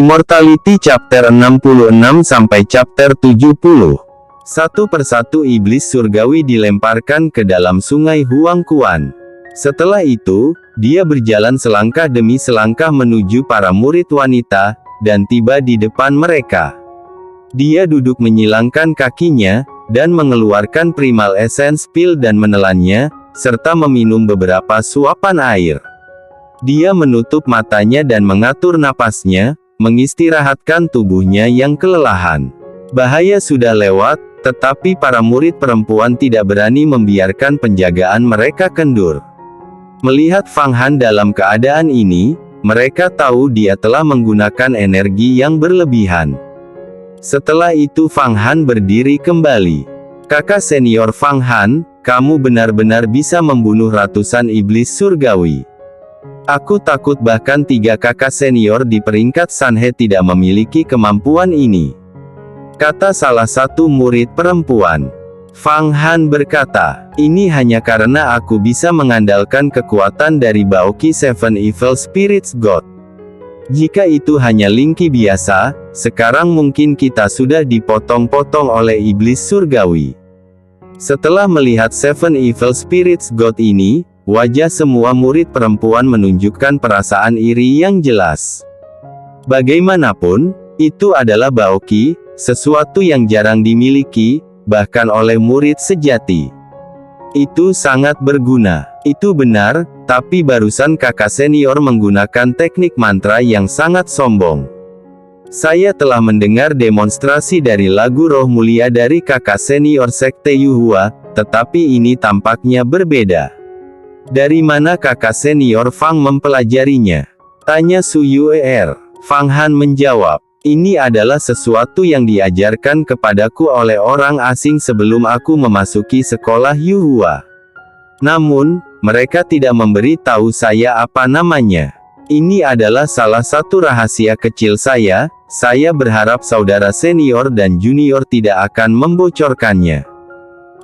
Immortality Chapter 66 sampai Chapter 70. Satu persatu iblis surgawi dilemparkan ke dalam sungai Huangquan. Setelah itu, dia berjalan selangkah demi selangkah menuju para murid wanita, dan tiba di depan mereka. Dia duduk menyilangkan kakinya, dan mengeluarkan primal essence pil dan menelannya, serta meminum beberapa suapan air. Dia menutup matanya dan mengatur napasnya, mengistirahatkan tubuhnya yang kelelahan. Bahaya sudah lewat, tetapi para murid perempuan tidak berani membiarkan penjagaan mereka kendur. Melihat Fang Han dalam keadaan ini, mereka tahu dia telah menggunakan energi yang berlebihan. Setelah itu Fang Han berdiri kembali. Kakak senior Fang Han, kamu benar-benar bisa membunuh ratusan iblis surgawi. Aku takut bahkan 3 kakak senior di peringkat Sanhe tidak memiliki kemampuan ini, kata salah satu murid perempuan. Fang Han berkata, ini hanya karena aku bisa mengandalkan kekuatan dari Baoqi Seven Evil Spirits God. Jika itu hanya Lingqi biasa, sekarang mungkin kita sudah dipotong-potong oleh iblis surgawi. Setelah melihat Seven Evil Spirits God ini, wajah semua murid perempuan menunjukkan perasaan iri yang jelas. Bagaimanapun, itu adalah Baoqi, sesuatu yang jarang dimiliki, bahkan oleh murid sejati. Itu sangat berguna. Itu benar, tapi barusan kakak senior menggunakan teknik mantra yang sangat sombong. Saya telah mendengar demonstrasi dari lagu roh mulia dari kakak senior Sekte Yuhua, tetapi ini tampaknya berbeda. Dari mana kakak senior Fang mempelajarinya? Tanya Su Yuer. Fang Han menjawab, ini adalah sesuatu yang diajarkan kepadaku oleh orang asing sebelum aku memasuki sekolah Yuhua. Namun, mereka tidak memberi tahu saya apa namanya. Ini adalah salah satu rahasia kecil saya berharap saudara senior dan junior tidak akan membocorkannya.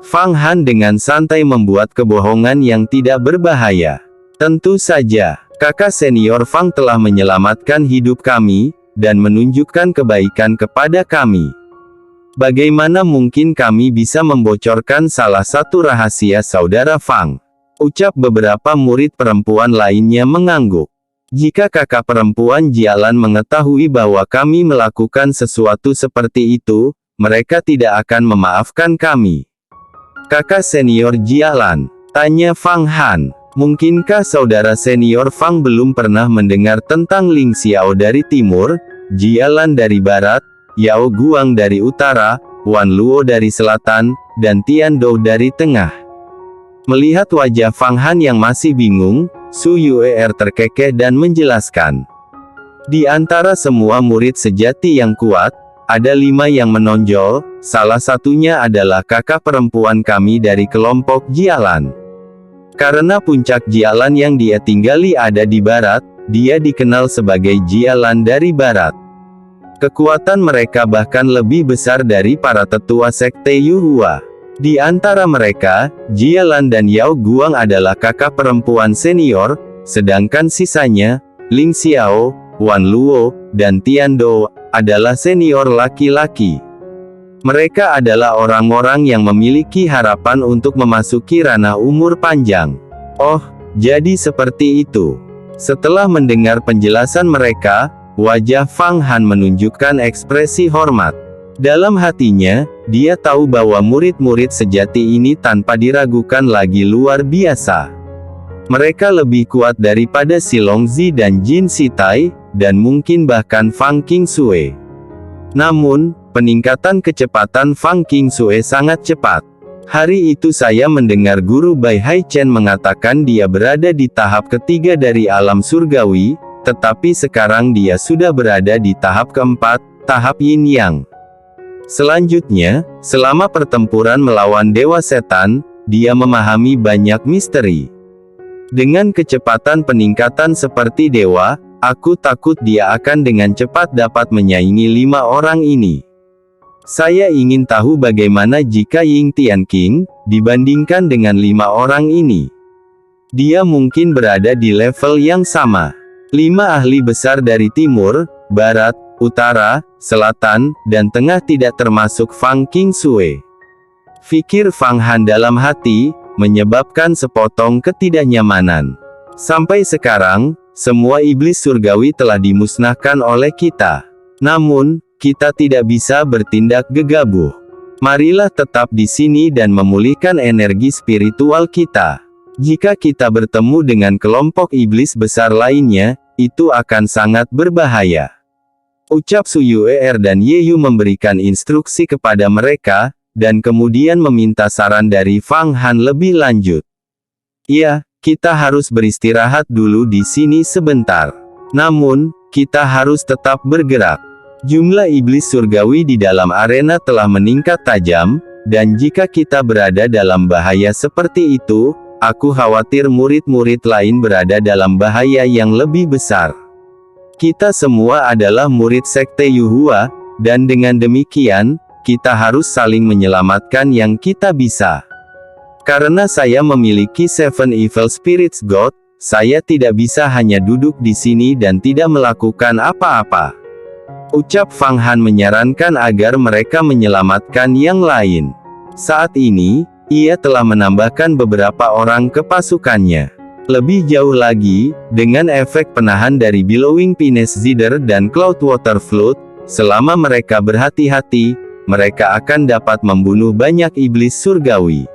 Fang Han dengan santai membuat kebohongan yang tidak berbahaya. Tentu saja, kakak senior Fang telah menyelamatkan hidup kami, dan menunjukkan kebaikan kepada kami. Bagaimana mungkin kami bisa membocorkan salah satu rahasia saudara Fang? Ucap beberapa murid perempuan lainnya mengangguk. Jika kakak perempuan Jialan mengetahui bahwa kami melakukan sesuatu seperti itu, mereka tidak akan memaafkan kami. Kakak senior Jialan, tanya Fang Han, mungkinkah saudara senior Fang belum pernah mendengar tentang Ling Xiao dari timur, Jialan dari barat, Yao Guang dari utara, Wan Luo dari selatan, dan Tian Dou dari tengah? Melihat wajah Fang Han yang masih bingung, Su Yuer terkekeh dan menjelaskan. Di antara semua murid sejati yang kuat, ada 5 yang menonjol, salah satunya adalah kakak perempuan kami dari kelompok Jialan. Karena puncak Jialan yang dia tinggali ada di barat, dia dikenal sebagai Jialan dari barat. Kekuatan mereka bahkan lebih besar dari para tetua sekte Yuhua. Di antara mereka, Jialan dan Yao Guang adalah kakak perempuan senior, sedangkan sisanya, Ling Xiao, Wan Luo, dan Tian Dou, adalah senior laki-laki. Mereka adalah orang-orang yang memiliki harapan untuk memasuki ranah umur panjang. Oh, jadi seperti itu. Setelah mendengar penjelasan mereka, wajah Fang Han menunjukkan ekspresi hormat. Dalam hatinya, dia tahu bahwa murid-murid sejati ini tanpa diragukan lagi luar biasa. Mereka lebih kuat daripada Silong Zi dan Jin Sitai, dan mungkin bahkan Fang Qingsue. Namun, peningkatan kecepatan Fang Qingsue sangat cepat. Hari itu saya mendengar Guru Bai Hai Chen mengatakan dia berada di tahap ketiga dari alam surgawi, tetapi sekarang dia sudah berada di tahap keempat, tahap Yin Yang. Selanjutnya, selama pertempuran melawan Dewa Setan, dia memahami banyak misteri. Dengan kecepatan peningkatan seperti dewa, aku takut dia akan dengan cepat dapat menyaingi 5 orang ini. Saya ingin tahu bagaimana jika Ying Tianqing dibandingkan dengan 5 orang ini. Dia mungkin berada di level yang sama. 5 ahli besar dari timur, barat, utara, selatan, dan tengah tidak termasuk Fang Qingshui. Fikir Fang Han dalam hati, menyebabkan sepotong ketidaknyamanan. Sampai sekarang, semua iblis surgawi telah dimusnahkan oleh kita. Namun, kita tidak bisa bertindak gegabah. Marilah tetap di sini dan memulihkan energi spiritual kita. Jika kita bertemu dengan kelompok iblis besar lainnya, itu akan sangat berbahaya. Ucap Su Yuer dan Ye Yu memberikan instruksi kepada mereka, dan kemudian meminta saran dari Fang Han lebih lanjut. Ya, kita harus beristirahat dulu di sini sebentar. Namun, kita harus tetap bergerak. Jumlah iblis surgawi di dalam arena telah meningkat tajam, dan jika kita berada dalam bahaya seperti itu, aku khawatir murid-murid lain berada dalam bahaya yang lebih besar. Kita semua adalah murid Sekte Yuhua, dan dengan demikian, kita harus saling menyelamatkan yang kita bisa. Karena saya memiliki Seven Evil Spirits God, saya tidak bisa hanya duduk di sini dan tidak melakukan apa-apa. Ucap Fang Han menyarankan agar mereka menyelamatkan yang lain. Saat ini, ia telah menambahkan beberapa orang ke pasukannya. Lebih jauh lagi, dengan efek penahan dari Billowing Pines Zither dan Cloudwater Flood, selama mereka berhati-hati, mereka akan dapat membunuh banyak iblis surgawi.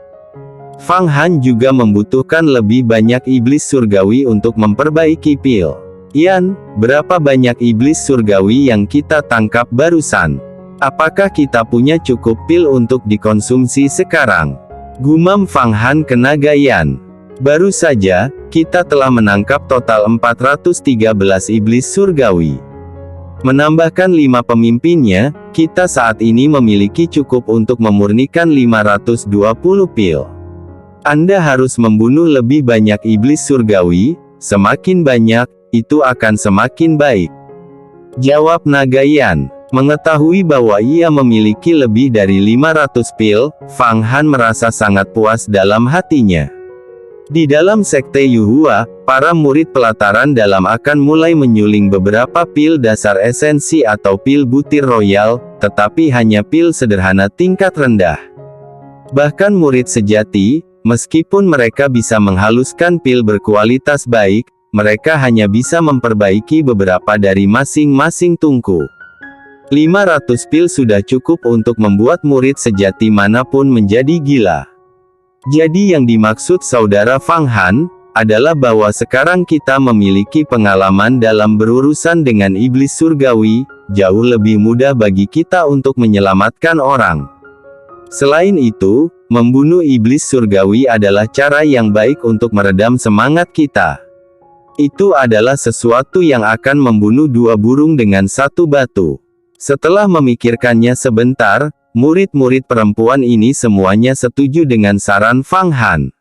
Fang Han juga membutuhkan lebih banyak iblis surgawi untuk memperbaiki pil. Yan, berapa banyak iblis surgawi yang kita tangkap barusan? Apakah kita punya cukup pil untuk dikonsumsi sekarang? Gumam Fang Han ke naga Yan. Baru saja, kita telah menangkap total 413 iblis surgawi. Menambahkan 5 pemimpinnya, kita saat ini memiliki cukup untuk memurnikan 520 pil. Anda harus membunuh lebih banyak iblis surgawi, semakin banyak, itu akan semakin baik. Jawab naga Yan. Mengetahui bahwa ia memiliki lebih dari 500 pil, Fang Han merasa sangat puas dalam hatinya. Di dalam Sekte Yuhua, para murid pelataran dalam akan mulai menyuling beberapa pil dasar esensi atau pil butir royal, tetapi hanya pil sederhana tingkat rendah. Bahkan murid sejati, meskipun mereka bisa menghaluskan pil berkualitas baik, mereka hanya bisa memperbaiki beberapa dari masing-masing tungku. 500 pil sudah cukup untuk membuat murid sejati manapun menjadi gila. Jadi yang dimaksud saudara Fang Han, adalah bahwa sekarang kita memiliki pengalaman dalam berurusan dengan iblis surgawi, jauh lebih mudah bagi kita untuk menyelamatkan orang. Selain itu, membunuh iblis surgawi adalah cara yang baik untuk meredam semangat kita. Itu adalah sesuatu yang akan membunuh 2 burung dengan 1 batu. Setelah memikirkannya sebentar, murid-murid perempuan ini semuanya setuju dengan saran Fang Han.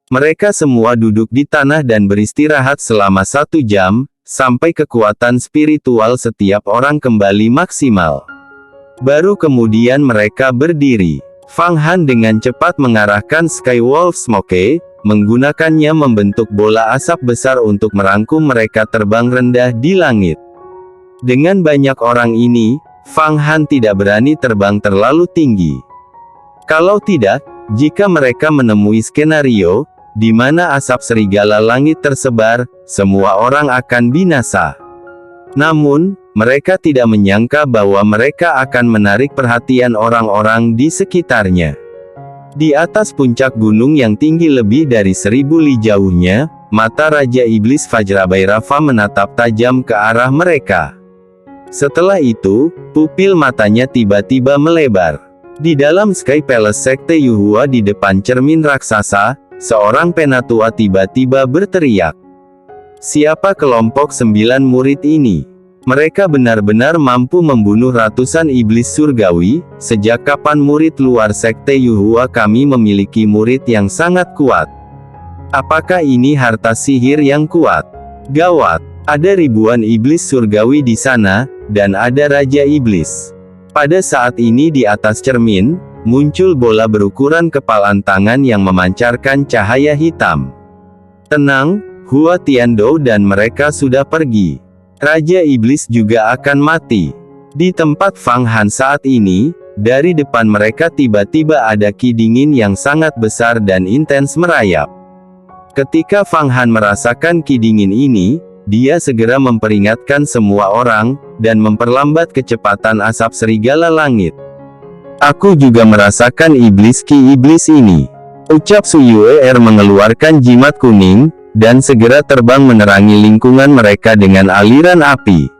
Mereka semua duduk di tanah dan beristirahat selama 1 jam, sampai kekuatan spiritual setiap orang kembali maksimal. Baru kemudian mereka berdiri. Fang Han dengan cepat mengarahkan Skywolf Smoke, menggunakannya membentuk bola asap besar untuk merangkum mereka terbang rendah di langit. Dengan banyak orang ini, Fang Han tidak berani terbang terlalu tinggi. Kalau tidak, jika mereka menemui skenario, di mana asap serigala langit tersebar, semua orang akan binasa. Namun, mereka tidak menyangka bahwa mereka akan menarik perhatian orang-orang di sekitarnya. Di atas puncak gunung yang tinggi lebih dari 1000 li jauhnya, mata Raja Iblis Vajrabairava menatap tajam ke arah mereka. Setelah itu, pupil matanya tiba-tiba melebar. Di dalam Sky Palace Sekte Yuhua di depan cermin raksasa, seorang penatua tiba-tiba berteriak. Siapa kelompok 9 murid ini? Mereka benar-benar mampu membunuh ratusan iblis surgawi. Sejak kapan murid luar Sekte Yuhua kami memiliki murid yang sangat kuat? Apakah ini harta sihir yang kuat? Gawat, ada ribuan iblis surgawi di sana, dan ada Raja Iblis. Pada saat ini di atas cermin, muncul bola berukuran kepalan tangan yang memancarkan cahaya hitam. Tenang, Hua Tiandou dan mereka sudah pergi. Raja Iblis juga akan mati. Di tempat Fang Han saat ini, dari depan mereka tiba-tiba ada ki dingin yang sangat besar dan intens merayap. Ketika Fang Han merasakan ki dingin ini, dia segera memperingatkan semua orang, dan memperlambat kecepatan asap serigala langit. Aku juga merasakan ki iblis ini. Ucap Su Yuer mengeluarkan jimat kuning, dan segera terbang menerangi lingkungan mereka dengan aliran api.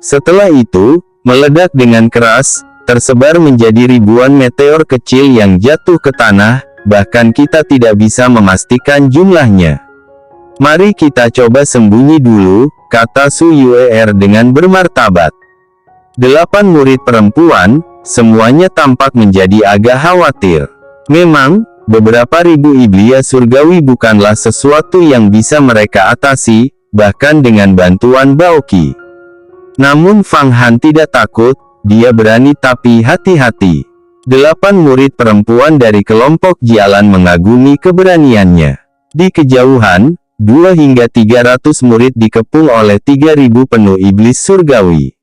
Setelah itu, meledak dengan keras, tersebar menjadi ribuan meteor kecil yang jatuh ke tanah, bahkan kita tidak bisa memastikan jumlahnya. Mari kita coba sembunyi dulu, kata Su Yuer dengan bermartabat. 8 murid perempuan, semuanya tampak menjadi agak khawatir. Memang, beberapa ribu iblis surgawi bukanlah sesuatu yang bisa mereka atasi, bahkan dengan bantuan Baoqi. Namun Fang Han tidak takut, dia berani tapi hati-hati. 8 murid perempuan dari kelompok Jialan mengagumi keberaniannya. Di kejauhan, 2 hingga 300 murid dikepung oleh 3.000 penuh iblis surgawi.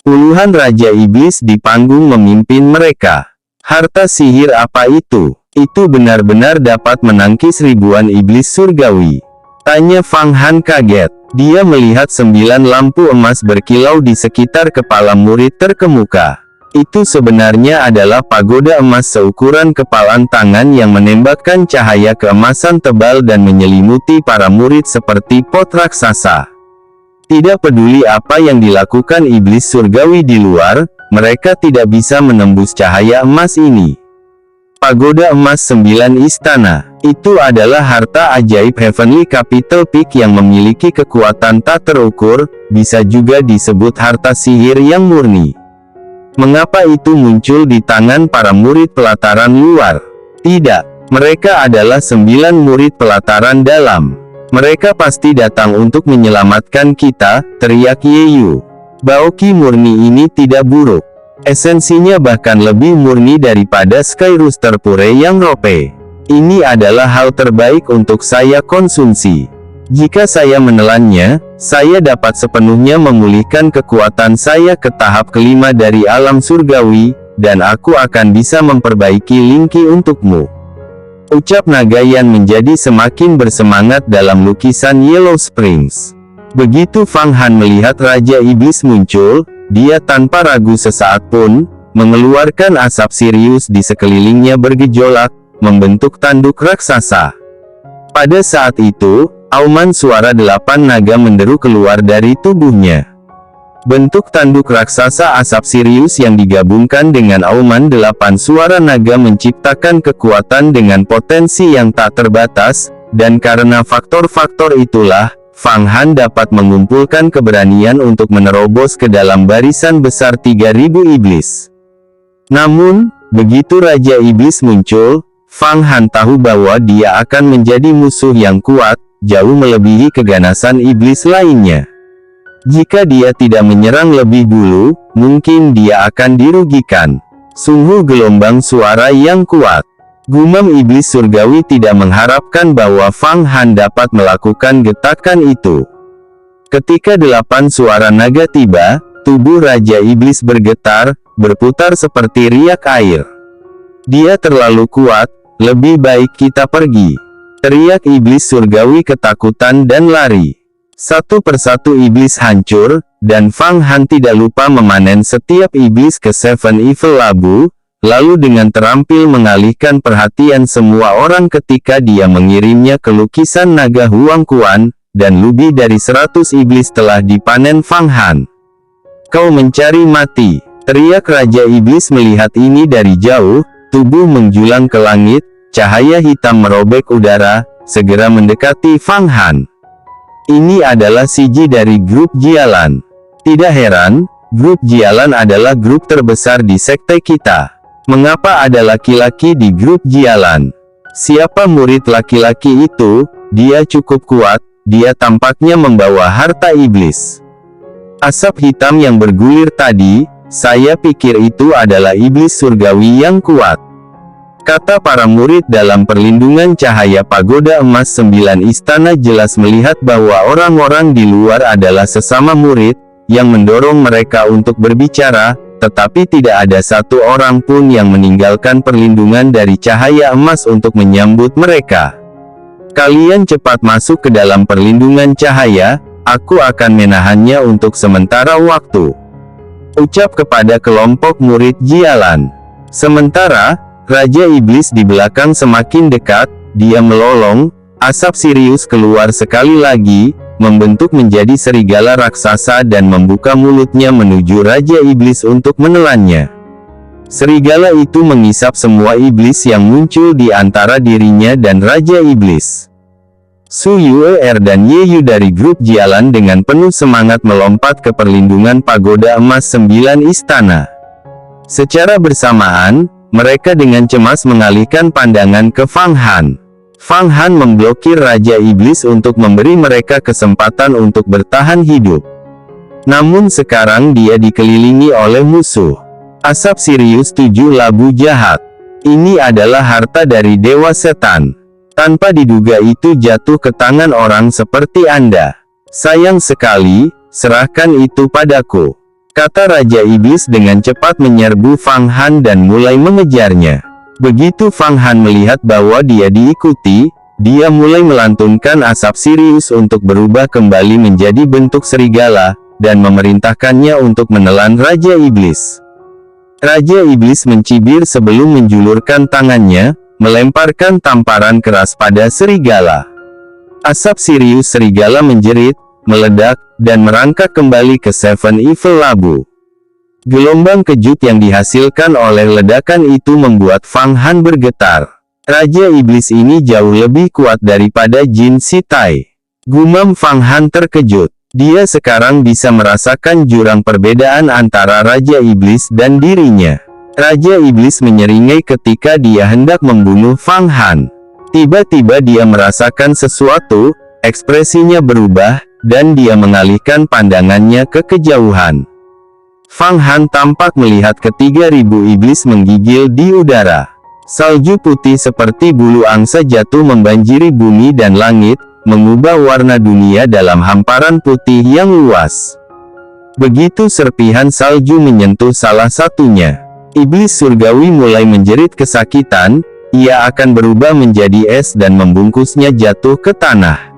Puluhan raja iblis di panggung memimpin mereka. Harta sihir apa itu? Itu benar-benar dapat menangkis ribuan iblis surgawi. Tanya Fang Han kaget. Dia melihat 9 lampu emas berkilau di sekitar kepala murid terkemuka. Itu sebenarnya adalah pagoda emas seukuran kepalan tangan yang menembakkan cahaya keemasan tebal dan menyelimuti para murid seperti pot raksasa. Tidak peduli apa yang dilakukan iblis surgawi di luar, mereka tidak bisa menembus cahaya emas ini. Pagoda emas 9 istana. Itu adalah harta ajaib Heavenly Capital Peak yang memiliki kekuatan tak terukur, bisa juga disebut harta sihir yang murni. Mengapa itu muncul di tangan para murid pelataran luar? Tidak, mereka adalah 9 murid pelataran dalam. Mereka pasti datang untuk menyelamatkan kita, teriak Yeyu. Baoqi murni ini tidak buruk. Esensinya bahkan lebih murni daripada Sky Rooster Pure yang rope. Ini adalah hal terbaik untuk saya konsumsi. Jika saya menelannya, saya dapat sepenuhnya memulihkan kekuatan saya ke tahap kelima dari alam surgawi, dan aku akan bisa memperbaiki Linki untukmu. Ucap Nagayan menjadi semakin bersemangat dalam lukisan Yellow Springs. Begitu Fang Han melihat Raja Iblis muncul, dia tanpa ragu sesaat pun, mengeluarkan asap Sirius di sekelilingnya bergejolak, membentuk tanduk raksasa. Pada saat itu, auman suara 8 naga menderu keluar dari tubuhnya. Bentuk tanduk raksasa asap Sirius yang digabungkan dengan auman 8 suara naga menciptakan kekuatan dengan potensi yang tak terbatas, dan karena faktor-faktor itulah, Fang Han dapat mengumpulkan keberanian untuk menerobos ke dalam barisan besar 3.000 iblis. Namun, begitu Raja Iblis muncul, Fang Han tahu bahwa dia akan menjadi musuh yang kuat, jauh melebihi keganasan iblis lainnya. Jika dia tidak menyerang lebih dulu, mungkin dia akan dirugikan. Sungguh gelombang suara yang kuat. Gumam iblis surgawi tidak mengharapkan bahwa Fang Han dapat melakukan getakan itu. Ketika 8 suara naga tiba, tubuh Raja Iblis bergetar, berputar seperti riak air. Dia terlalu kuat, lebih baik kita pergi. Teriak iblis surgawi ketakutan dan lari. Satu persatu iblis hancur, dan Fang Han tidak lupa memanen setiap iblis ke Seven Evil Labu, lalu dengan terampil mengalihkan perhatian semua orang ketika dia mengirimnya ke lukisan naga Huang Kuan, dan lebih dari 100 iblis telah dipanen Fang Han. Kau mencari mati, teriak Raja Iblis melihat ini dari jauh, tubuh menjulang ke langit, cahaya hitam merobek udara, segera mendekati Fang Han. Ini adalah Siji dari grup Jialan. Tidak heran, grup Jialan adalah grup terbesar di sekte kita. Mengapa ada laki-laki di grup Jialan? Siapa murid laki-laki itu? Dia cukup kuat, dia tampaknya membawa harta iblis. Asap hitam yang bergulir tadi, saya pikir itu adalah iblis surgawi yang kuat. Kata para murid dalam perlindungan cahaya pagoda emas 9 istana jelas melihat bahwa orang-orang di luar adalah sesama murid, yang mendorong mereka untuk berbicara, tetapi tidak ada satu orang pun yang meninggalkan perlindungan dari cahaya emas untuk menyambut mereka. Kalian cepat masuk ke dalam perlindungan cahaya, aku akan menahannya untuk sementara waktu. Ucap kepada kelompok murid Jialan. Sementara, Raja Iblis di belakang semakin dekat, dia melolong, asap Sirius keluar sekali lagi, membentuk menjadi serigala raksasa dan membuka mulutnya menuju Raja Iblis untuk menelannya. Serigala itu mengisap semua iblis yang muncul di antara dirinya dan Raja Iblis. Su Yuer dan Ye Yu dari grup Jialan dengan penuh semangat melompat ke perlindungan pagoda emas 9 istana. Secara bersamaan, mereka dengan cemas mengalihkan pandangan ke Fang Han. Fang Han memblokir Raja Iblis untuk memberi mereka kesempatan untuk bertahan hidup. Namun sekarang dia dikelilingi oleh musuh. Asap Sirius 7 labu jahat. Ini adalah harta dari Dewa Setan. Tanpa diduga itu jatuh ke tangan orang seperti Anda. Sayang sekali, serahkan itu padaku, kata Raja Iblis dengan cepat menyerbu Fang Han dan mulai mengejarnya. Begitu Fang Han melihat bahwa dia diikuti, dia mulai melantunkan asap Sirius untuk berubah kembali menjadi bentuk serigala, dan memerintahkannya untuk menelan Raja Iblis. Raja Iblis mencibir sebelum menjulurkan tangannya, melemparkan tamparan keras pada serigala. Asap Sirius serigala menjerit, meledak, dan merangkak kembali ke Seven Evil Labu. Gelombang kejut yang dihasilkan oleh ledakan itu membuat Fang Han bergetar. Raja Iblis ini jauh lebih kuat daripada Jin Si Tai. Gumam Fang Han terkejut. Dia sekarang bisa merasakan jurang perbedaan antara Raja Iblis dan dirinya. Raja Iblis menyeringai ketika dia hendak membunuh Fang Han. Tiba-tiba dia merasakan sesuatu, ekspresinya berubah, dan dia mengalihkan pandangannya ke kejauhan. Fang Han tampak melihat ketiga ribu iblis menggigil di udara. Salju putih seperti bulu angsa jatuh membanjiri bumi dan langit, mengubah warna dunia dalam hamparan putih yang luas. Begitu serpihan salju menyentuh salah satunya, iblis surgawi mulai menjerit kesakitan, ia akan berubah menjadi es dan membungkusnya jatuh ke tanah.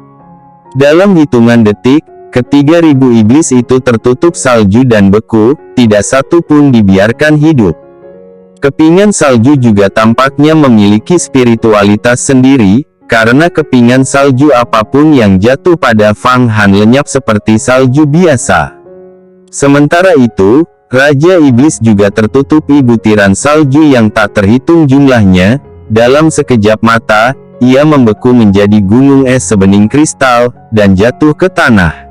Dalam hitungan detik, ketiga ribu iblis itu tertutup salju dan beku, tidak satu pun dibiarkan hidup. Kepingan salju juga tampaknya memiliki spiritualitas sendiri, karena kepingan salju apapun yang jatuh pada Fang Han lenyap seperti salju biasa. Sementara itu, Raja Iblis juga tertutupi butiran salju yang tak terhitung jumlahnya. Dalam sekejap mata, ia membeku menjadi gunung es sebening kristal, dan jatuh ke tanah.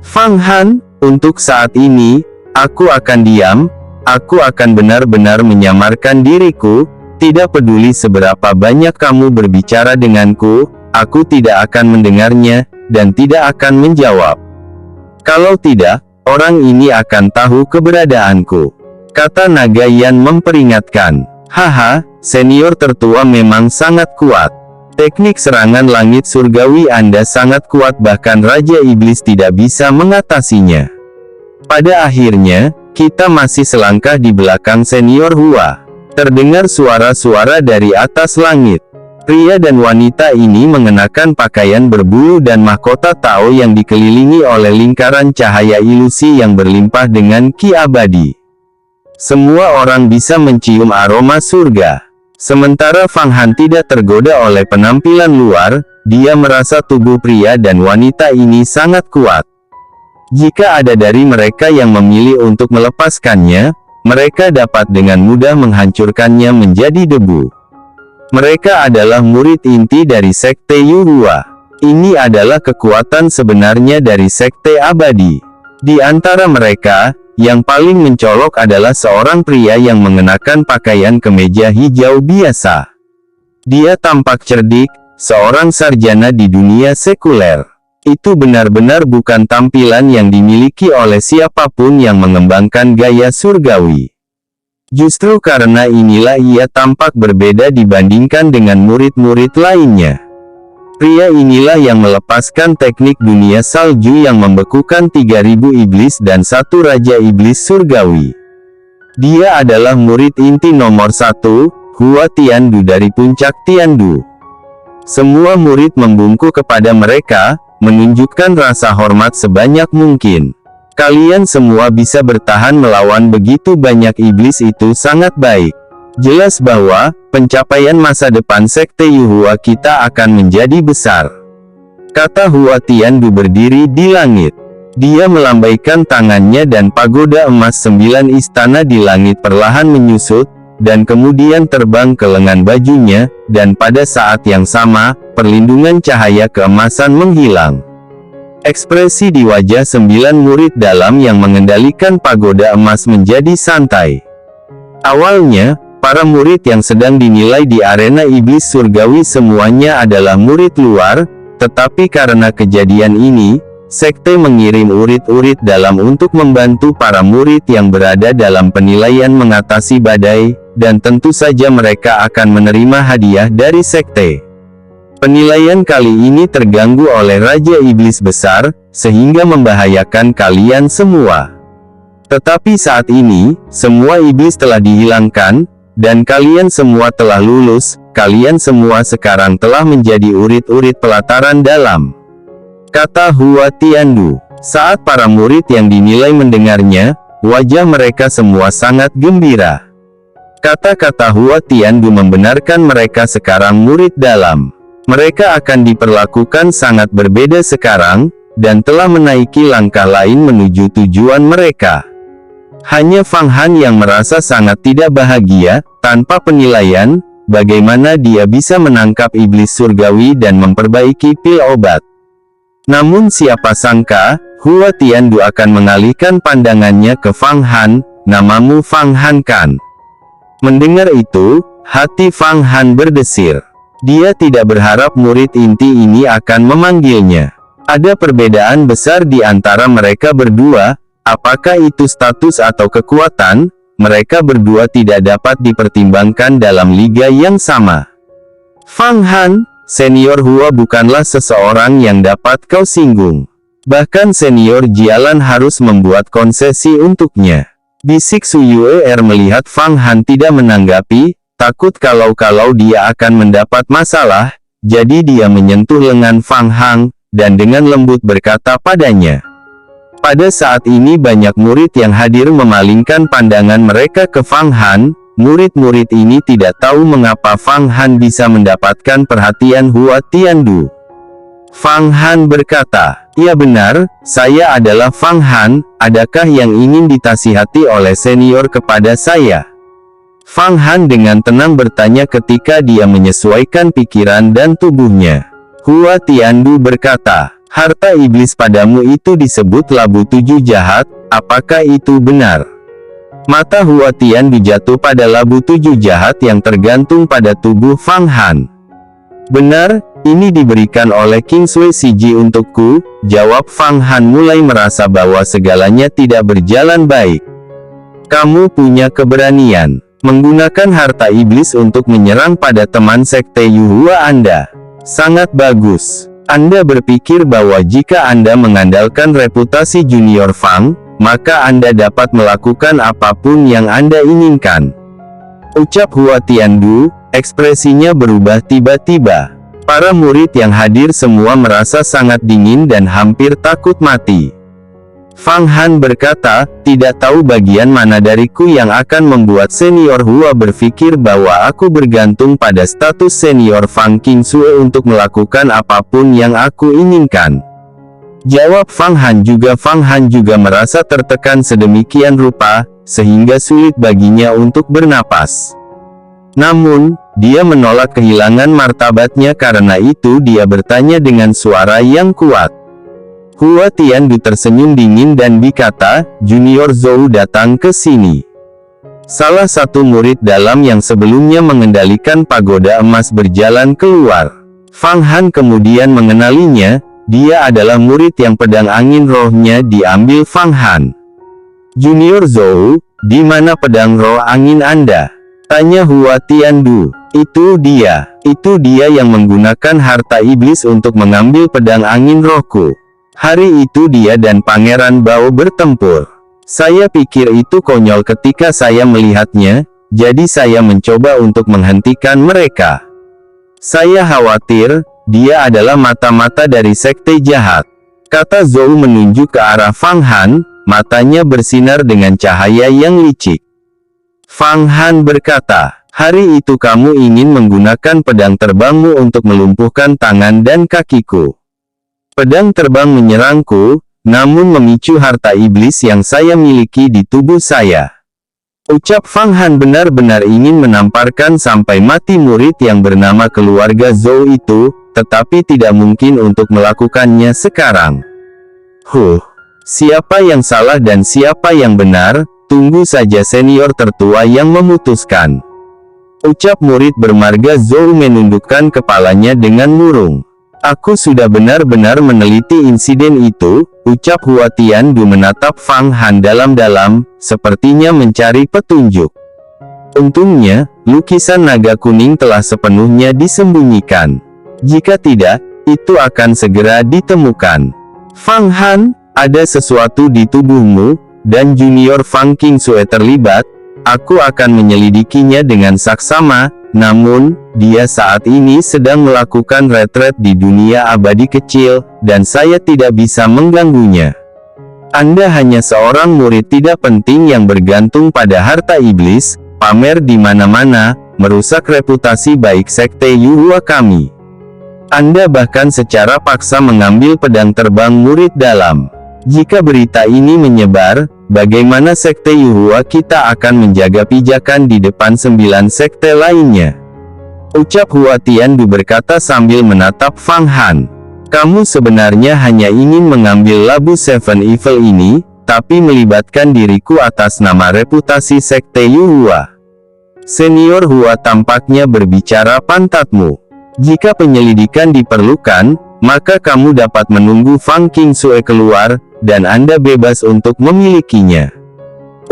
Fang Han, untuk saat ini, aku akan diam, aku akan benar-benar menyamarkan diriku, tidak peduli seberapa banyak kamu berbicara denganku, aku tidak akan mendengarnya, dan tidak akan menjawab. Kalau tidak, orang ini akan tahu keberadaanku, kata Naga Yan memperingatkan. Haha, senior tertua memang sangat kuat. Teknik serangan langit surgawi Anda sangat kuat, bahkan Raja Iblis tidak bisa mengatasinya. Pada akhirnya, kita masih selangkah di belakang senior Hua. Terdengar suara-suara dari atas langit. Pria dan wanita ini mengenakan pakaian berbulu dan mahkota Tao yang dikelilingi oleh lingkaran cahaya ilusi yang berlimpah dengan ki abadi. Semua orang bisa mencium aroma surga. Sementara Fang Han tidak tergoda oleh penampilan luar, dia merasa tubuh pria dan wanita ini sangat kuat. Jika ada dari mereka yang memilih untuk melepaskannya, mereka dapat dengan mudah menghancurkannya menjadi debu. Mereka adalah murid inti dari Sekte Yuhua. Ini adalah kekuatan sebenarnya dari Sekte Abadi. Di antara mereka, yang paling mencolok adalah seorang pria yang mengenakan pakaian kemeja hijau biasa. Dia tampak cerdik, seorang sarjana di dunia sekuler. Itu benar-benar bukan tampilan yang dimiliki oleh siapapun yang mengembangkan gaya surgawi. Justru karena inilah ia tampak berbeda dibandingkan dengan murid-murid lainnya. Pria inilah yang melepaskan teknik dunia salju yang membekukan 3000 iblis dan satu raja iblis surgawi. Dia adalah murid inti nomor 1, Hua Tiandu dari puncak Tiandu. Semua murid membungkuk kepada mereka, menunjukkan rasa hormat sebanyak mungkin. Kalian semua bisa bertahan melawan begitu banyak iblis itu sangat baik. Jelas bahwa, pencapaian masa depan Sekte Yuhua kita akan menjadi besar. Kata Hua Tiandu berdiri di langit. Dia melambaikan tangannya dan pagoda emas 9 istana di langit perlahan menyusut, dan kemudian terbang ke lengan bajunya, dan pada saat yang sama, perlindungan cahaya keemasan menghilang. Ekspresi di wajah 9 murid dalam yang mengendalikan pagoda emas menjadi santai. Awalnya, para murid yang sedang dinilai di arena iblis surgawi semuanya adalah murid luar, tetapi karena kejadian ini, sekte mengirim urid-urid dalam untuk membantu para murid yang berada dalam penilaian mengatasi badai, dan tentu saja mereka akan menerima hadiah dari sekte. Penilaian kali ini terganggu oleh Raja Iblis Besar, sehingga membahayakan kalian semua. Tetapi saat ini, semua iblis telah dihilangkan, dan kalian semua telah lulus, kalian semua sekarang telah menjadi urid-urid pelataran dalam. Kata Hua Tiandu. Saat para murid yang dinilai mendengarnya, wajah mereka semua sangat gembira. Kata-kata Hua Tiandu membenarkan mereka sekarang murid dalam. Mereka akan diperlakukan sangat berbeda sekarang, dan telah menaiki langkah lain menuju tujuan mereka. Hanya Fang Han yang merasa sangat tidak bahagia, tanpa penilaian, bagaimana dia bisa menangkap iblis surgawi dan memperbaiki pil obat. Namun siapa sangka, Hua Tiandu akan mengalihkan pandangannya ke Fang Han, namamu Fang Han kan? Mendengar itu, hati Fang Han berdesir. Dia tidak berharap murid inti ini akan memanggilnya. Ada perbedaan besar di antara mereka berdua, apakah itu status atau kekuatan, mereka berdua tidak dapat dipertimbangkan dalam liga yang sama. Fang Han, senior Hua bukanlah seseorang yang dapat kau singgung. Bahkan senior Jialan harus membuat konsesi untuknya. Bisik Su Yuer melihat Fang Han tidak menanggapi, takut kalau dia akan mendapat masalah, jadi dia menyentuh lengan Fang Han, dan dengan lembut berkata padanya. Pada saat ini banyak murid yang hadir memalingkan pandangan mereka ke Fang Han. Murid-murid ini tidak tahu mengapa Fang Han bisa mendapatkan perhatian Hua Tiandu. Fang Han berkata, "Ya benar, saya adalah Fang Han, adakah yang ingin ditasihati oleh senior kepada saya?" Fang Han dengan tenang bertanya ketika dia menyesuaikan pikiran dan tubuhnya. Hua Tiandu berkata, "Harta iblis padamu itu disebut labu 7 jahat, apakah itu benar?" Mata Hua Tiandu jatuh pada labu 7 jahat yang tergantung pada tubuh Fang Han. "Benar, ini diberikan oleh King Sui Siji untukku," jawab Fang Han mulai merasa bahwa segalanya tidak berjalan baik. "Kamu punya keberanian menggunakan harta iblis untuk menyerang pada teman sekte Yuhua Anda. Sangat bagus. Anda berpikir bahwa jika Anda mengandalkan reputasi junior Fang, maka Anda dapat melakukan apapun yang Anda inginkan." Ucap Hua Tiandu, ekspresinya berubah tiba-tiba. Para murid yang hadir semua merasa sangat dingin dan hampir takut mati. Fang Han berkata, "Tidak tahu bagian mana dariku yang akan membuat senior Hua berpikir bahwa aku bergantung pada status senior Fang Qingsue untuk melakukan apapun yang aku inginkan." Jawab Fang Han juga merasa tertekan sedemikian rupa, sehingga sulit baginya untuk bernapas. Namun, dia menolak kehilangan martabatnya karena itu dia bertanya dengan suara yang kuat. Hua Tiandu tersenyum dingin dan berkata, "Junior Zhou datang ke sini." Salah satu murid dalam yang sebelumnya mengendalikan pagoda emas berjalan keluar. Fang Han kemudian mengenalinya, dia adalah murid yang pedang angin rohnya diambil Fang Han. "Junior Zhou, di mana pedang roh angin Anda?" tanya Hua Tiandu. Itu dia yang menggunakan harta iblis untuk mengambil pedang angin rohku. Hari itu dia dan Pangeran Bao bertempur. Saya pikir itu konyol ketika saya melihatnya, jadi saya mencoba untuk menghentikan mereka. Saya khawatir, dia adalah mata-mata dari sekte jahat. Kata Zhou menunjuk ke arah Fang Han, matanya bersinar dengan cahaya yang licik. Fang Han berkata, hari itu kamu ingin menggunakan pedang terbangmu untuk melumpuhkan tangan dan kakiku. Pedang terbang menyerangku, namun memicu harta iblis yang saya miliki di tubuh saya. Ucap Fang Han benar-benar ingin menamparkan sampai mati murid yang bernama keluarga Zhou itu, tetapi tidak mungkin untuk melakukannya sekarang. Siapa yang salah dan siapa yang benar? Tunggu saja senior tertua yang memutuskan. Ucap murid bermarga Zhou menundukkan kepalanya dengan murung. Aku sudah benar-benar meneliti insiden itu, ucap Hua Tiandu menatap Fang Han dalam-dalam, sepertinya mencari petunjuk. Untungnya, lukisan naga kuning telah sepenuhnya disembunyikan. Jika tidak, itu akan segera ditemukan. Fang Han, ada sesuatu di tubuhmu, dan junior Fang Qingsue terlibat. Aku akan menyelidikinya dengan saksama, namun, dia saat ini sedang melakukan retret di dunia abadi kecil, dan saya tidak bisa mengganggunya. Anda hanya seorang murid tidak penting yang bergantung pada harta iblis, pamer di mana-mana, merusak reputasi baik sekte Yuhua kami. Anda bahkan secara paksa mengambil pedang terbang murid dalam. Jika berita ini menyebar, bagaimana sekte Yuhua kita akan menjaga pijakan di depan 9 sekte lainnya? Ucap Hua Tiandu berkata sambil menatap Fang Han. Kamu sebenarnya hanya ingin mengambil labu Seven Evil ini, tapi melibatkan diriku atas nama reputasi sekte Yuhua. Senior Hua tampaknya berbicara pantatmu. Jika penyelidikan diperlukan, maka kamu dapat menunggu Fang Qingsue keluar, dan Anda bebas untuk memilikinya.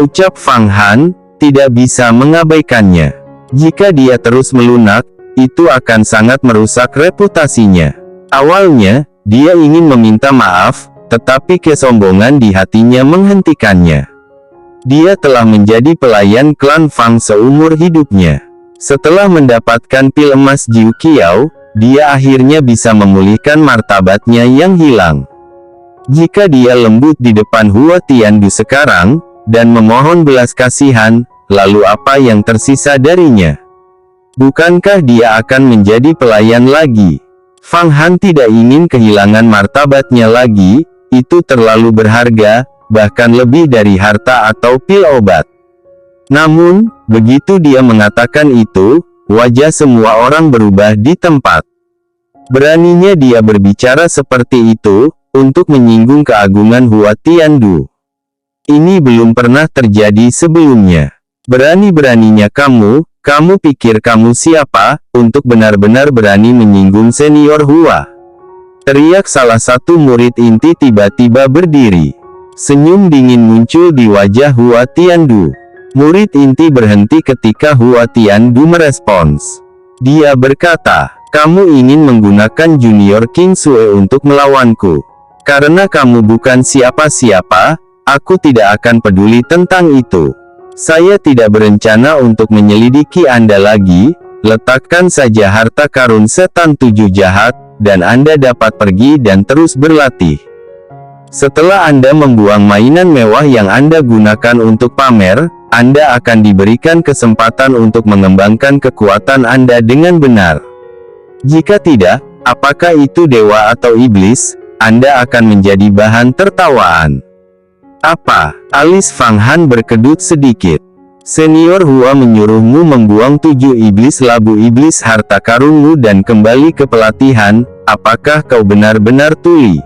Ucap Fang Han, tidak bisa mengabaikannya. Jika dia terus melunak, itu akan sangat merusak reputasinya. Awalnya, dia ingin meminta maaf, tetapi kesombongan di hatinya menghentikannya. Dia telah menjadi pelayan klan Fang seumur hidupnya. Setelah mendapatkan pil emas Jiu Qiao, dia akhirnya bisa memulihkan martabatnya yang hilang. Jika dia lembut di depan Hua Tiandu sekarang, dan memohon belas kasihan, lalu apa yang tersisa darinya? Bukankah dia akan menjadi pelayan lagi? Fang Han tidak ingin kehilangan martabatnya lagi, itu terlalu berharga, bahkan lebih dari harta atau pil obat. Namun, begitu dia mengatakan itu, wajah semua orang berubah di tempat. Beraninya dia berbicara seperti itu, untuk menyinggung keagungan Hua Tiandu. Ini belum pernah terjadi sebelumnya. Berani-beraninya kamu pikir kamu siapa, untuk benar-benar berani menyinggung senior Hua? Teriak salah satu murid inti tiba-tiba berdiri. Senyum dingin muncul di wajah Hua Tiandu. Murid inti berhenti ketika Hua Tiandu merespons. Dia berkata, kamu ingin menggunakan junior Qingsue untuk melawanku. Karena kamu bukan siapa-siapa, aku tidak akan peduli tentang itu. Saya tidak berencana untuk menyelidiki Anda lagi, letakkan saja harta karun setan 7 jahat, dan Anda dapat pergi dan terus berlatih. Setelah Anda membuang mainan mewah yang Anda gunakan untuk pamer, Anda akan diberikan kesempatan untuk mengembangkan kekuatan Anda dengan benar. Jika tidak, apakah itu dewa atau iblis, Anda akan menjadi bahan tertawaan. Apa? Alis Fang Han berkedut sedikit. Senior Hua menyuruhmu membuang 7 iblis labu iblis harta karunmu dan kembali ke pelatihan, apakah kau benar-benar tuli?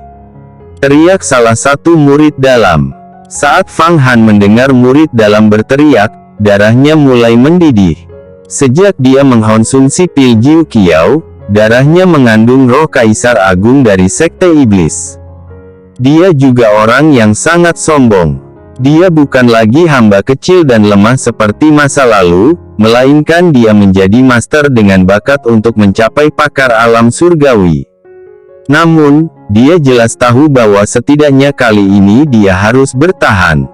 Teriak salah satu murid dalam. Saat Fang Han mendengar murid dalam berteriak, darahnya mulai mendidih. Sejak dia mengkonsumsi pil Jiu Qiao, darahnya mengandung roh Kaisar Agung dari Sekte Iblis. Dia juga orang yang sangat sombong. Dia bukan lagi hamba kecil dan lemah seperti masa lalu, melainkan dia menjadi master dengan bakat untuk mencapai pakar alam surgawi. Namun, dia jelas tahu bahwa setidaknya kali ini dia harus bertahan.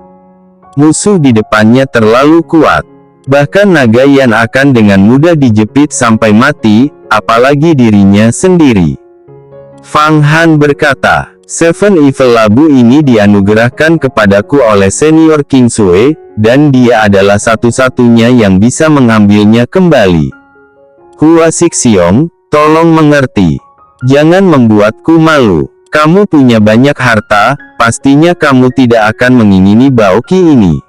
Musuh di depannya terlalu kuat. Bahkan naga Yan akan dengan mudah dijepit sampai mati, apalagi dirinya sendiri. Fang Han berkata, Seven Evil Labu ini dianugerahkan kepadaku oleh senior King Sui, dan dia adalah satu-satunya yang bisa mengambilnya kembali. Hua Sixiong, tolong mengerti. Jangan membuatku malu. Kamu punya banyak harta, pastinya kamu tidak akan mengingini Baoqi ini.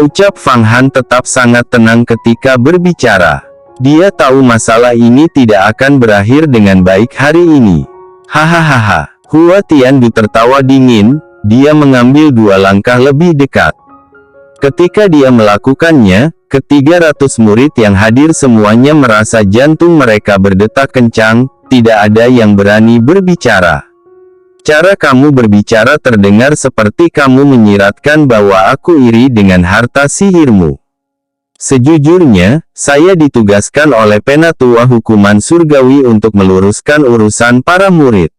Ucap Fang Han tetap sangat tenang ketika berbicara. Dia tahu masalah ini tidak akan berakhir dengan baik hari ini. Hahaha. Hua Tiandu tertawa dingin, dia mengambil 2 langkah lebih dekat. Ketika dia melakukannya, ke-300 murid yang hadir semuanya merasa jantung mereka berdetak kencang, tidak ada yang berani berbicara. Cara kamu berbicara terdengar seperti kamu menyiratkan bahwa aku iri dengan harta sihirmu. Sejujurnya, saya ditugaskan oleh Penatua Hukuman Surgawi untuk meluruskan urusan para murid.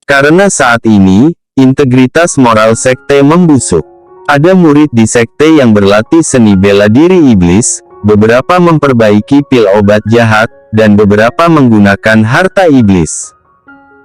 Karena saat ini, integritas moral sekte membusuk. Ada murid di sekte yang berlatih seni bela diri iblis, beberapa memperbaiki pil obat jahat, dan beberapa menggunakan harta iblis.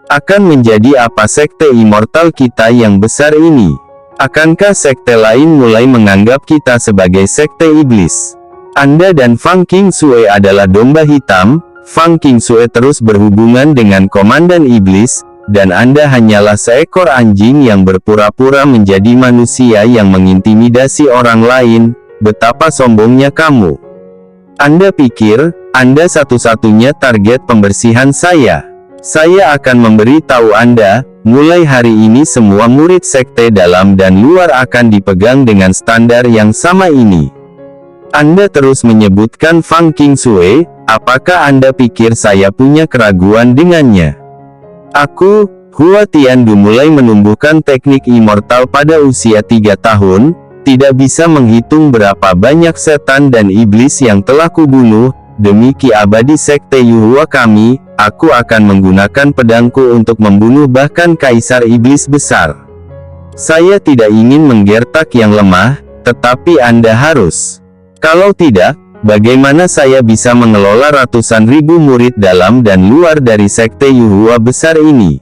Akan menjadi apa sekte immortal kita yang besar ini? Akankah sekte lain mulai menganggap kita sebagai sekte iblis? Anda dan Fang King Sui adalah domba hitam. Fang King Sui terus berhubungan dengan komandan iblis, dan Anda hanyalah seekor anjing yang berpura-pura menjadi manusia yang mengintimidasi orang lain. Betapa sombongnya kamu. Anda pikir, Anda satu-satunya target pembersihan saya. Saya akan memberi tahu Anda, mulai hari ini semua murid sekte dalam dan luar akan dipegang dengan standar yang sama ini. Anda terus menyebutkan Fang King Sui, apakah Anda pikir saya punya keraguan dengannya? Aku, Hua Tiandu mulai menumbuhkan teknik immortal pada usia 3 tahun, tidak bisa menghitung berapa banyak setan dan iblis yang telah kubunuh, demi ki abadi sekte Yuhua kami, aku akan menggunakan pedangku untuk membunuh bahkan kaisar iblis besar. Saya tidak ingin menggertak yang lemah, tetapi Anda harus. Kalau tidak, bagaimana saya bisa mengelola ratusan ribu murid dalam dan luar dari sekte Yuhua besar ini?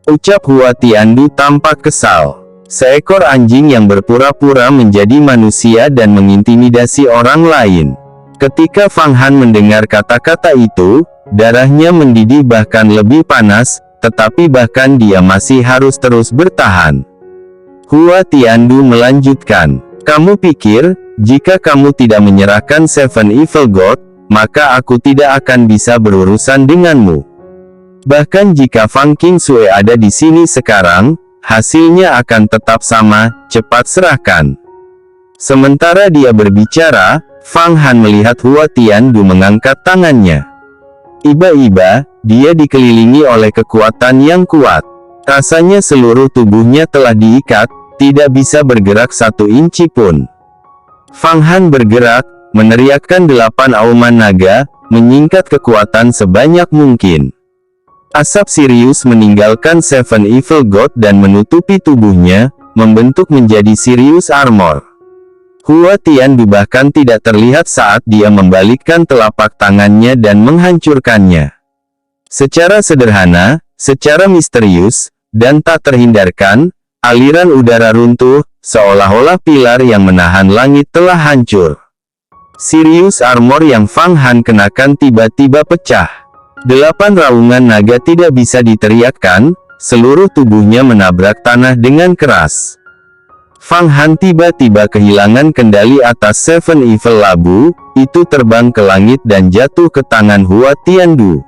Ucap Hua Tiandu tampak kesal. Seekor anjing yang berpura-pura menjadi manusia dan mengintimidasi orang lain. Ketika Fang Han mendengar kata-kata itu, darahnya mendidih bahkan lebih panas, tetapi bahkan dia masih harus terus bertahan. Hua Tiandu melanjutkan, kamu pikir, jika kamu tidak menyerahkan Seven Evil God, maka aku tidak akan bisa berurusan denganmu. Bahkan jika Fang King Sui ada di sini sekarang, hasilnya akan tetap sama, cepat serahkan. Sementara dia berbicara, Fang Han melihat Hua Tiandu mengangkat tangannya. Iba-iba, dia dikelilingi oleh kekuatan yang kuat. Rasanya seluruh tubuhnya telah diikat, tidak bisa bergerak 1 inci pun. Fang Han bergerak, meneriakkan 8 auman naga, menyingkat kekuatan sebanyak mungkin. Asap Sirius meninggalkan Seven Evil God dan menutupi tubuhnya, membentuk menjadi Sirius Armor. Hua Tiandu bahkan tidak terlihat saat dia membalikkan telapak tangannya dan menghancurkannya. Secara sederhana, secara misterius, dan tak terhindarkan, aliran udara runtuh, seolah-olah pilar yang menahan langit telah hancur. Sirius Armor yang Fang Han kenakan tiba-tiba pecah. 8 raungan naga tidak bisa diteriakkan, seluruh tubuhnya menabrak tanah dengan keras. Fang Han tiba-tiba kehilangan kendali atas Seven Evil Labu, itu terbang ke langit dan jatuh ke tangan Hua Tiandu.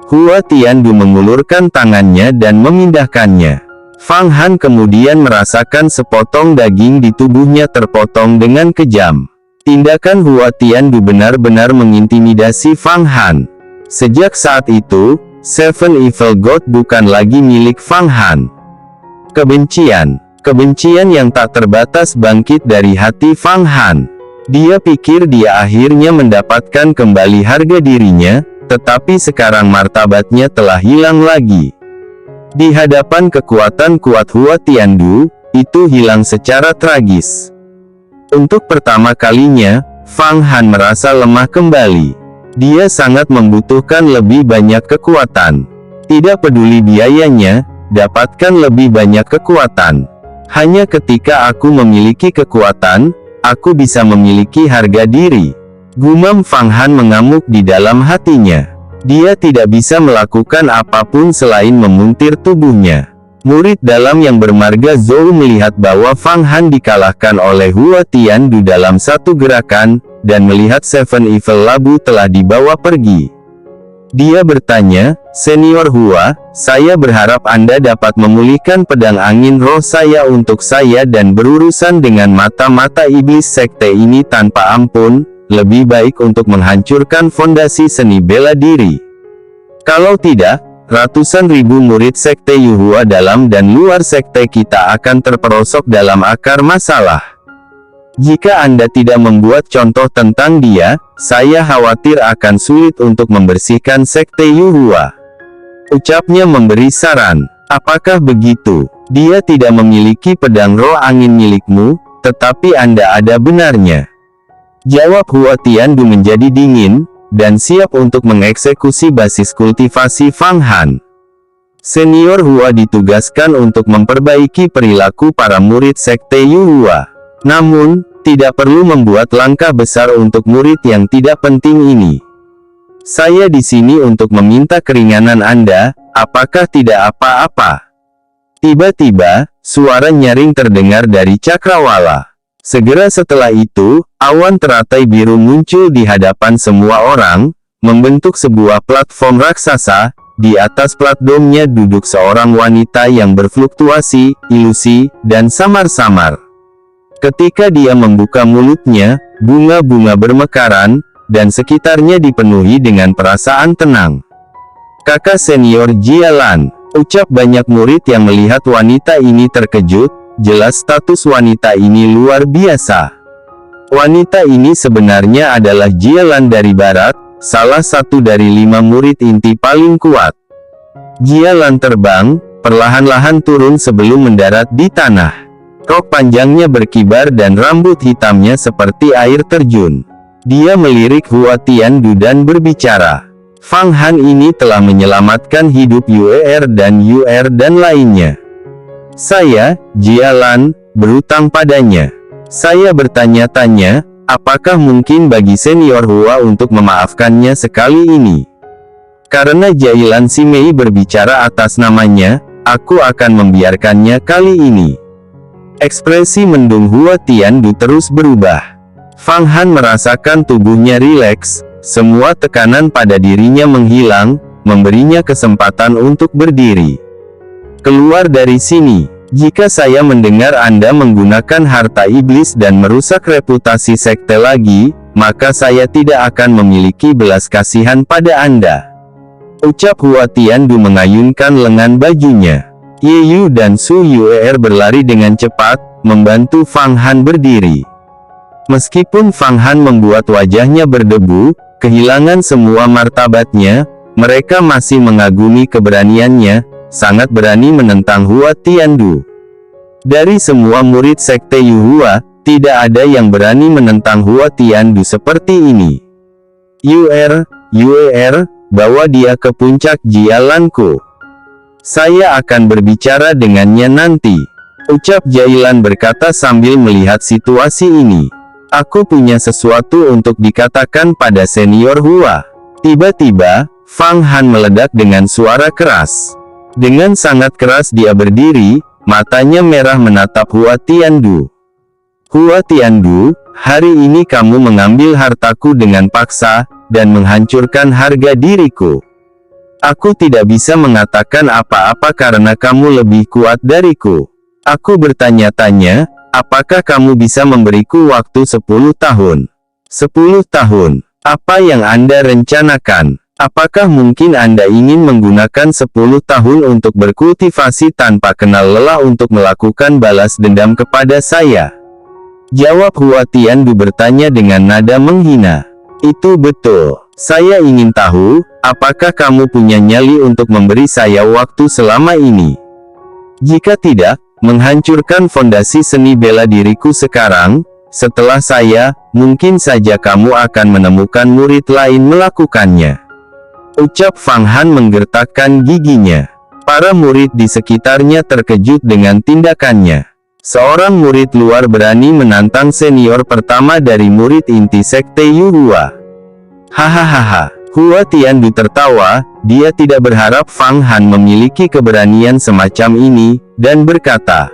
Hua Tiandu mengulurkan tangannya dan memindahkannya. Fang Han kemudian merasakan sepotong daging di tubuhnya terpotong dengan kejam. Tindakan Hua Tiandu benar-benar mengintimidasi Fang Han. Sejak saat itu, Seven Evil God bukan lagi milik Fang Han. Kebencian, Kebencian yang tak terbatas bangkit dari hati Fang Han. Dia pikir dia akhirnya mendapatkan kembali harga dirinya, tetapi sekarang martabatnya telah hilang lagi. Di hadapan kekuatan kuat Hua Tiandu, itu hilang secara tragis. Untuk pertama kalinya, Fang Han merasa lemah kembali. Dia sangat membutuhkan lebih banyak kekuatan. Tidak peduli biayanya, dapatkan lebih banyak kekuatan. Hanya ketika aku memiliki kekuatan, aku bisa memiliki harga diri. Gumam Fang Han mengamuk di dalam hatinya. Dia tidak bisa melakukan apapun selain memuntir tubuhnya. Murid dalam yang bermarga Zhou melihat bahwa Fang Han dikalahkan oleh Hua Tiandu dalam satu gerakan, dan melihat Seven Evil Labu telah dibawa pergi. Dia bertanya, "Senior Hua, saya berharap Anda dapat memulihkan pedang angin roh saya untuk saya dan berurusan dengan mata-mata iblis sekte ini tanpa ampun, lebih baik untuk menghancurkan fondasi seni bela diri. Kalau tidak, ratusan ribu murid sekte Yuhua dalam dan luar sekte kita akan terperosok dalam akar masalah. Jika Anda tidak membuat contoh tentang dia, saya khawatir akan sulit untuk membersihkan sekte Yuhua." Ucapnya memberi saran. "Apakah begitu? Dia tidak memiliki pedang roh angin milikmu, tetapi Anda ada benarnya." Jawab Hua Tiandu menjadi dingin, dan siap untuk mengeksekusi basis kultivasi Fang Han. Senior Hua ditugaskan untuk memperbaiki perilaku para murid sekte Yuhua. Namun, tidak perlu membuat langkah besar untuk murid yang tidak penting ini. Saya di sini untuk meminta keringanan Anda, apakah tidak apa-apa? Tiba-tiba, suara nyaring terdengar dari cakrawala. Segera setelah itu, awan teratai biru muncul di hadapan semua orang, membentuk sebuah platform raksasa. Di atas platformnya duduk seorang wanita yang berfluktuasi, ilusi, dan samar-samar. Ketika dia membuka mulutnya, bunga-bunga bermekaran, dan sekitarnya dipenuhi dengan perasaan tenang. "Kakak senior Jialan," ucap banyak murid yang melihat wanita ini terkejut, jelas status wanita ini luar biasa. Wanita ini sebenarnya adalah Jialan dari Barat, salah satu dari 5 murid inti paling kuat. Jialan terbang, perlahan-lahan turun sebelum mendarat di tanah. Rok panjangnya berkibar dan rambut hitamnya seperti air terjun. Dia melirik Hua Tiandu dan berbicara, "Fang Han ini telah menyelamatkan hidup UER dan lainnya. Saya, Jialan, berutang padanya. Saya bertanya-tanya, apakah mungkin bagi senior Hua untuk memaafkannya sekali ini? Karena Jailan Simei berbicara atas namanya, aku akan membiarkannya kali ini." Ekspresi mendung Hua Tiandu terus berubah. Fang Han merasakan tubuhnya rileks, semua tekanan pada dirinya menghilang, memberinya kesempatan untuk berdiri. "Keluar dari sini. Jika saya mendengar Anda menggunakan harta iblis dan merusak reputasi sekte lagi, maka saya tidak akan memiliki belas kasihan pada Anda." Ucap Hua Tiandu mengayunkan lengan bajunya. Ye Yu dan Su Yuer berlari dengan cepat, membantu Fang Han berdiri. Meskipun Fang Han membuat wajahnya berdebu, kehilangan semua martabatnya, mereka masih mengagumi keberaniannya, sangat berani menentang Hua Tiandu. Dari semua murid sekte Yuhua, tidak ada yang berani menentang Hua Tiandu seperti ini. Yuer, bawa dia ke puncak Jialanku. Saya akan berbicara dengannya nanti. Ucap Jailan berkata sambil melihat situasi ini. Aku punya sesuatu untuk dikatakan pada senior Hua. Tiba-tiba, Fang Han meledak dengan suara keras. Dengan sangat keras dia berdiri, matanya merah menatap Hua Tiandu. "Hua Tiandu, hari ini kamu mengambil hartaku dengan paksa, dan menghancurkan harga diriku. Aku tidak bisa mengatakan apa-apa karena kamu lebih kuat dariku. Aku bertanya-tanya, apakah kamu bisa memberiku waktu 10 tahun? 10 tahun? Apa yang Anda rencanakan? Apakah mungkin Anda ingin menggunakan 10 tahun untuk berkultivasi tanpa kenal lelah untuk melakukan balas dendam kepada saya? Jawab Hua Tiandu bertanya dengan nada menghina. Itu betul. Saya ingin tahu, apakah kamu punya nyali untuk memberi saya waktu selama ini? Jika tidak, menghancurkan fondasi seni bela diriku sekarang. Setelah saya, mungkin saja kamu akan menemukan murid lain melakukannya. Ucap Fang Han menggertakkan giginya. Para murid di sekitarnya terkejut dengan tindakannya. Seorang murid luar berani menantang senior pertama dari murid inti sekte Yuhua. Hahaha. Hua Tiandu tertawa, dia tidak berharap Fang Han memiliki keberanian semacam ini, dan berkata,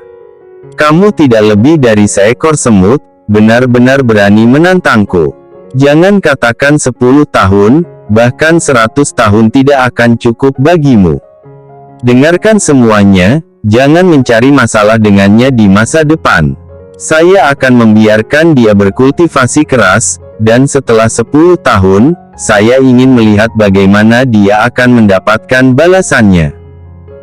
"Kamu tidak lebih dari seekor semut, benar-benar berani menantangku. Jangan katakan 10 tahun, bahkan 100 tahun tidak akan cukup bagimu. Dengarkan semuanya, jangan mencari masalah dengannya di masa depan. Saya akan membiarkan dia berkultivasi keras, dan setelah 10 tahun, saya ingin melihat bagaimana dia akan mendapatkan balasannya.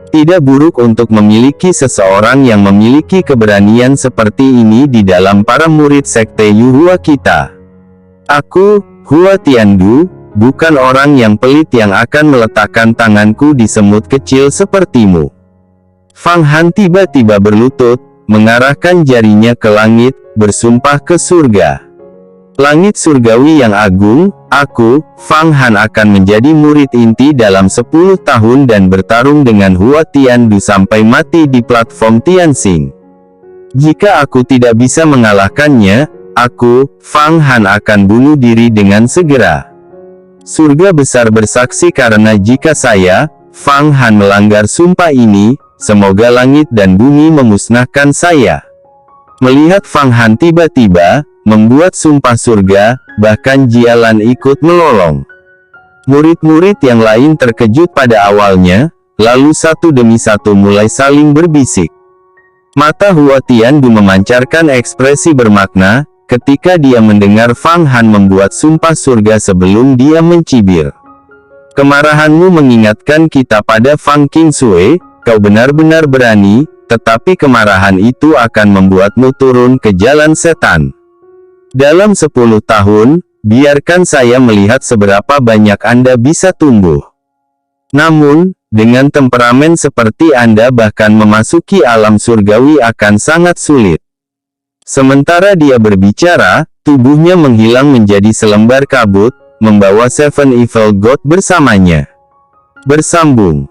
Tidak buruk untuk memiliki seseorang yang memiliki keberanian seperti ini di dalam para murid sekte Yuhua kita. Aku, Hua Tiandu, bukan orang yang pelit yang akan meletakkan tanganku di semut kecil sepertimu." Fang Han tiba-tiba berlutut, mengarahkan jarinya ke langit, bersumpah ke surga. "Langit surgawi yang agung, aku, Fang Han akan menjadi murid inti dalam 10 tahun dan bertarung dengan Hua Tiandu sampai mati di platform Tianxing. Jika aku tidak bisa mengalahkannya, aku, Fang Han akan bunuh diri dengan segera. Surga besar bersaksi karena jika saya, Fang Han melanggar sumpah ini, semoga langit dan bumi memusnahkan saya." Melihat Fang Han tiba-tiba membuat sumpah surga, bahkan Jialan ikut melolong. Murid-murid yang lain terkejut pada awalnya, lalu satu demi satu mulai saling berbisik. Mata Hua Tiandu memancarkan ekspresi bermakna, ketika dia mendengar Fang Han membuat sumpah surga sebelum dia mencibir. "Kemarahanmu mengingatkan kita pada Fang Qingsui, kau benar-benar berani, tetapi kemarahan itu akan membuatmu turun ke jalan setan. Dalam 10 tahun, biarkan saya melihat seberapa banyak Anda bisa tumbuh. Namun, dengan temperamen seperti Anda bahkan memasuki alam surgawi akan sangat sulit." Sementara dia berbicara, tubuhnya menghilang menjadi selembar kabut, membawa Seven Evil God bersamanya. Bersambung.